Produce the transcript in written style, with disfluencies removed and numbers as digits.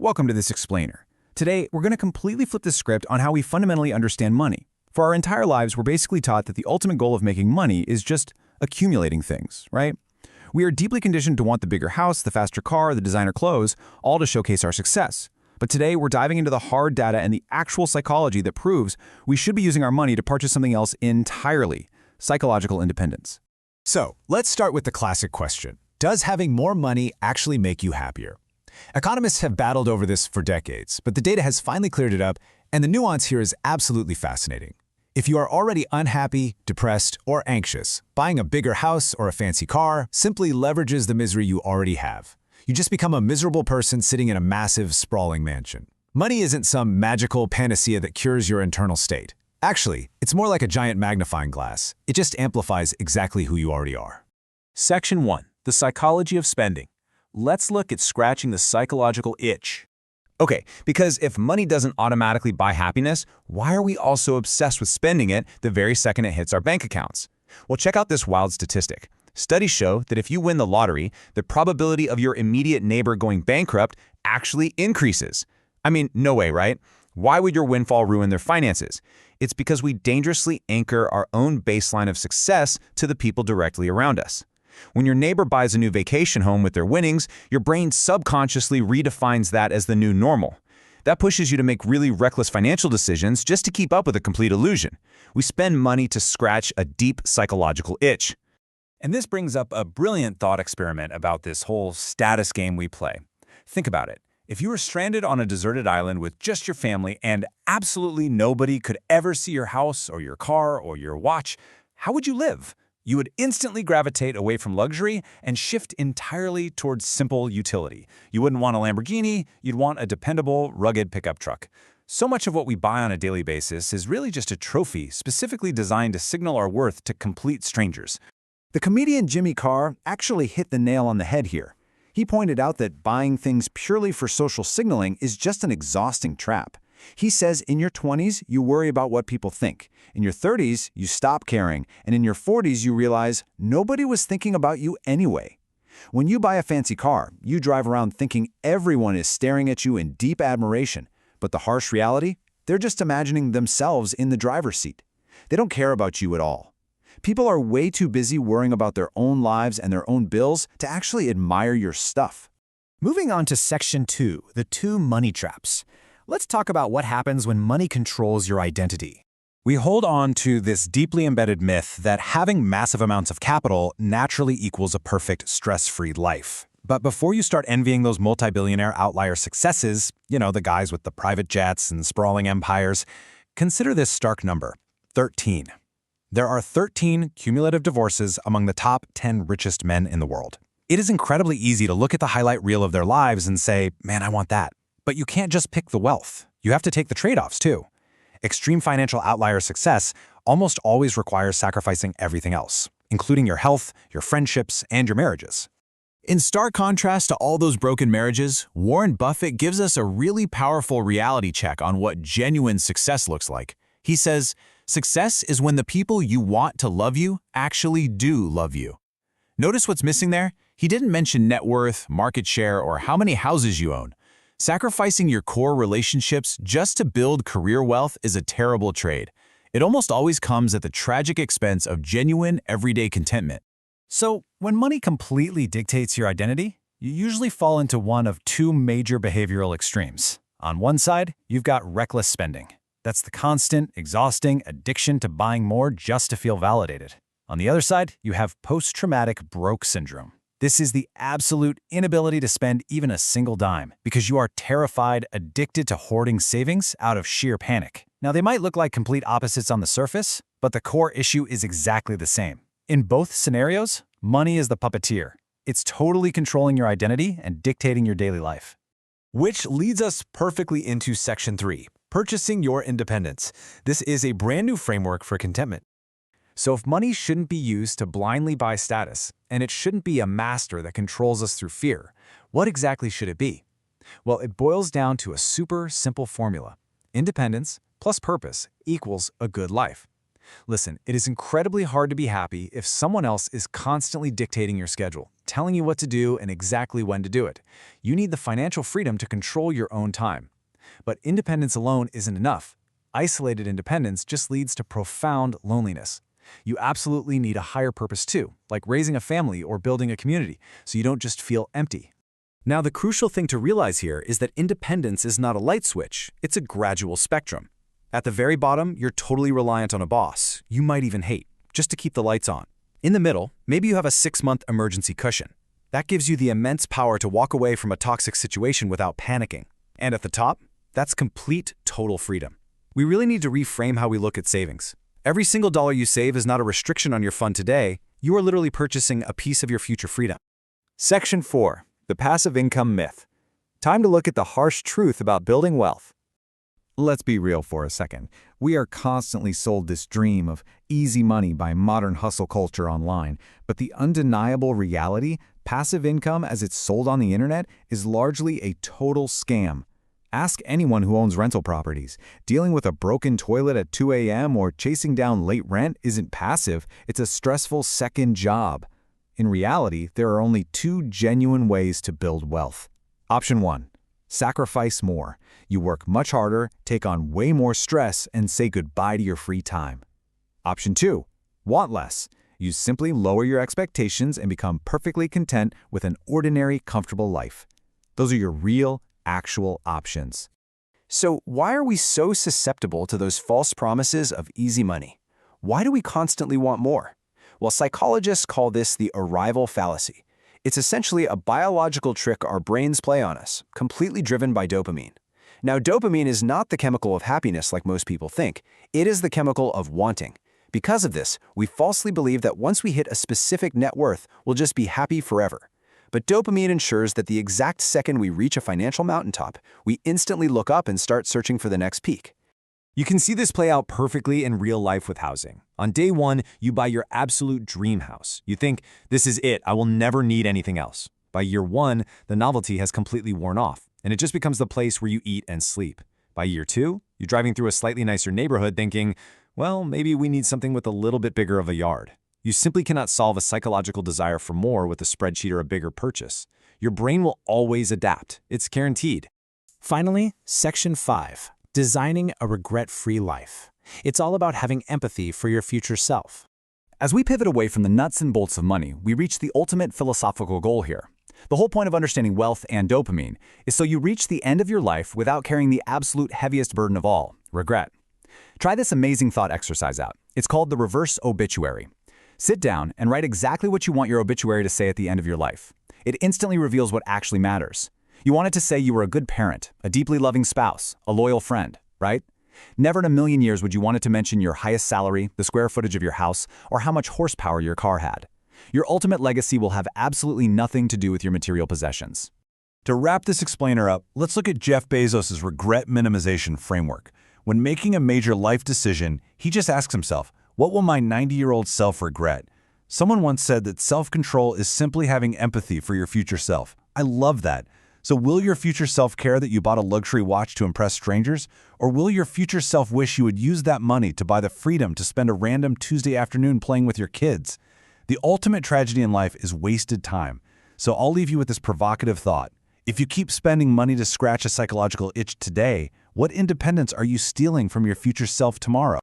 Welcome to this explainer. Today, we're going to completely flip the script on how we fundamentally understand money. For our entire lives, we're basically taught that the ultimate goal of making money is just accumulating things, right? We are deeply conditioned to want the bigger house, the faster car, the designer clothes, all to showcase our success. But today, we're diving into the hard data and the actual psychology that proves we should be using our money to purchase something else entirely: psychological independence. So, let's start with the classic question. Does having more money actually make you happier? Economists have battled over this for decades, but the data has finally cleared it up, and the nuance here is absolutely fascinating. If you are already unhappy, depressed, or anxious, buying a bigger house or a fancy car simply leverages the misery you already have. You just become a miserable person sitting in a massive, sprawling mansion. Money isn't some magical panacea that cures your internal state. Actually, it's more like a giant magnifying glass. It just amplifies exactly who you already are. Section 1. The psychology of spending. Let's look at scratching the psychological itch. Okay, because if money doesn't automatically buy happiness, why are we also obsessed with spending it the very second it hits our bank accounts? Well, check out this wild statistic. Studies show that if you win the lottery, the probability of your immediate neighbor going bankrupt actually increases. I mean, no way, right? Why would your windfall ruin their finances? It's because we dangerously anchor our own baseline of success to the people directly around us. When your neighbor buys a new vacation home with their winnings, your brain subconsciously redefines that as the new normal. That pushes you to make really reckless financial decisions just to keep up with a complete illusion. We spend money to scratch a deep psychological itch. And this brings up a brilliant thought experiment about this whole status game we play. Think about it. If you were stranded on a deserted island with just your family and absolutely nobody could ever see your house or your car or your watch, how would you live? You would instantly gravitate away from luxury and shift entirely towards simple utility. You wouldn't want a Lamborghini, you'd want a dependable, rugged pickup truck. So much of what we buy on a daily basis is really just a trophy specifically designed to signal our worth to complete strangers. The comedian Jimmy Carr actually hit the nail on the head here. He pointed out that buying things purely for social signaling is just an exhausting trap. He says in your 20s, you worry about what people think. In your 30s, you stop caring. And in your 40s, you realize nobody was thinking about you anyway. When you buy a fancy car, you drive around thinking everyone is staring at you in deep admiration. But the harsh reality? They're just imagining themselves in the driver's seat. They don't care about you at all. People are way too busy worrying about their own lives and their own bills to actually admire your stuff. Moving on to Section 2, the 2 money traps. Let's talk about what happens when money controls your identity. We hold on to this deeply embedded myth that having massive amounts of capital naturally equals a perfect, stress-free life. But before you start envying those multi-billionaire outlier successes, the guys with the private jets and sprawling empires, consider this stark number: 13. There are 13 cumulative divorces among the top 10 richest men in the world. It is incredibly easy to look at the highlight reel of their lives and say, man, I want that. But you can't just pick the wealth. You have to take the trade-offs too. Extreme financial outlier success almost always requires sacrificing everything else, including your health, your friendships, and your marriages. In stark contrast to all those broken marriages, Warren Buffett gives us a really powerful reality check on what genuine success looks like. He says, success is when the people you want to love you actually do love you. Notice what's missing there? He didn't mention net worth, market share, or how many houses you own. Sacrificing your core relationships just to build career wealth is a terrible trade. It almost always comes at the tragic expense of genuine, everyday contentment. So, when money completely dictates your identity, you usually fall into one of 2 major behavioral extremes. On one side, you've got reckless spending. That's the constant, exhausting addiction to buying more just to feel validated. On the other side, you have post-traumatic broke syndrome. This is the absolute inability to spend even a single dime because you are terrified, addicted to hoarding savings out of sheer panic. Now, they might look like complete opposites on the surface, but the core issue is exactly the same. In both scenarios, money is the puppeteer. It's totally controlling your identity and dictating your daily life. Which leads us perfectly into Section 3, purchasing your independence. This is a brand new framework for contentment. So if money shouldn't be used to blindly buy status, and it shouldn't be a master that controls us through fear, what exactly should it be? Well, it boils down to a super simple formula. Independence plus purpose equals a good life. Listen, it is incredibly hard to be happy if someone else is constantly dictating your schedule, telling you what to do and exactly when to do it. You need the financial freedom to control your own time. But independence alone isn't enough. Isolated independence just leads to profound loneliness. You absolutely need a higher purpose too, like raising a family or building a community, so you don't just feel empty. Now, the crucial thing to realize here is that independence is not a light switch, it's a gradual spectrum. At the very bottom, you're totally reliant on a boss, you might even hate, just to keep the lights on. In the middle, maybe you have a 6-month emergency cushion. That gives you the immense power to walk away from a toxic situation without panicking. And at the top, that's complete, total freedom. We really need to reframe how we look at savings. Every single dollar you save is not a restriction on your fund today, you are literally purchasing a piece of your future freedom. Section 4. The passive income myth. Time to look at the harsh truth about building wealth. Let's be real for a second. We are constantly sold this dream of easy money by modern hustle culture online, but the undeniable reality, passive income as it's sold on the internet, is largely a total scam. Ask anyone who owns rental properties. Dealing with a broken toilet at 2 a.m. or chasing down late rent isn't passive, it's a stressful second job. In reality, there are only 2 genuine ways to build wealth. Option 1. Sacrifice more. You work much harder, take on way more stress, and say goodbye to your free time. Option 2. Want less. You simply lower your expectations and become perfectly content with an ordinary, comfortable life. Those are your real, actual options. So why are we so susceptible to those false promises of easy money? Why do we constantly want more? Well, psychologists call this the arrival fallacy. It's essentially a biological trick our brains play on us, completely driven by dopamine. Now, dopamine is not the chemical of happiness like most people think. It is the chemical of wanting. Because of this, we falsely believe that once we hit a specific net worth, we'll just be happy forever. But dopamine ensures that the exact second we reach a financial mountaintop, we instantly look up and start searching for the next peak. You can see this play out perfectly in real life with housing. On day 1, you buy your absolute dream house. You think, this is it, I will never need anything else. By year 1, the novelty has completely worn off, and it just becomes the place where you eat and sleep. By year 2, you're driving through a slightly nicer neighborhood thinking, well, maybe we need something with a little bit bigger of a yard. You simply cannot solve a psychological desire for more with a spreadsheet or a bigger purchase. Your brain will always adapt. It's guaranteed. Finally, Section 5. Designing a regret-free life. It's all about having empathy for your future self. As we pivot away from the nuts and bolts of money, we reach the ultimate philosophical goal here. The whole point of understanding wealth and dopamine is so you reach the end of your life without carrying the absolute heaviest burden of all, regret. Try this amazing thought exercise out. It's called the reverse obituary. Sit down and write exactly what you want your obituary to say at the end of your life. It instantly reveals what actually matters. You want it to say you were a good parent, a deeply loving spouse, a loyal friend, right? Never in a million years would you want it to mention your highest salary, the square footage of your house, or how much horsepower your car had. Your ultimate legacy will have absolutely nothing to do with your material possessions. To wrap this explainer up, let's look at Jeff Bezos' regret minimization framework. When making a major life decision, he just asks himself, what will my 90-year-old self regret? Someone once said that self-control is simply having empathy for your future self. I love that. So will your future self care that you bought a luxury watch to impress strangers? Or will your future self wish you would use that money to buy the freedom to spend a random Tuesday afternoon playing with your kids? The ultimate tragedy in life is wasted time. So I'll leave you with this provocative thought. If you keep spending money to scratch a psychological itch today, what independence are you stealing from your future self tomorrow?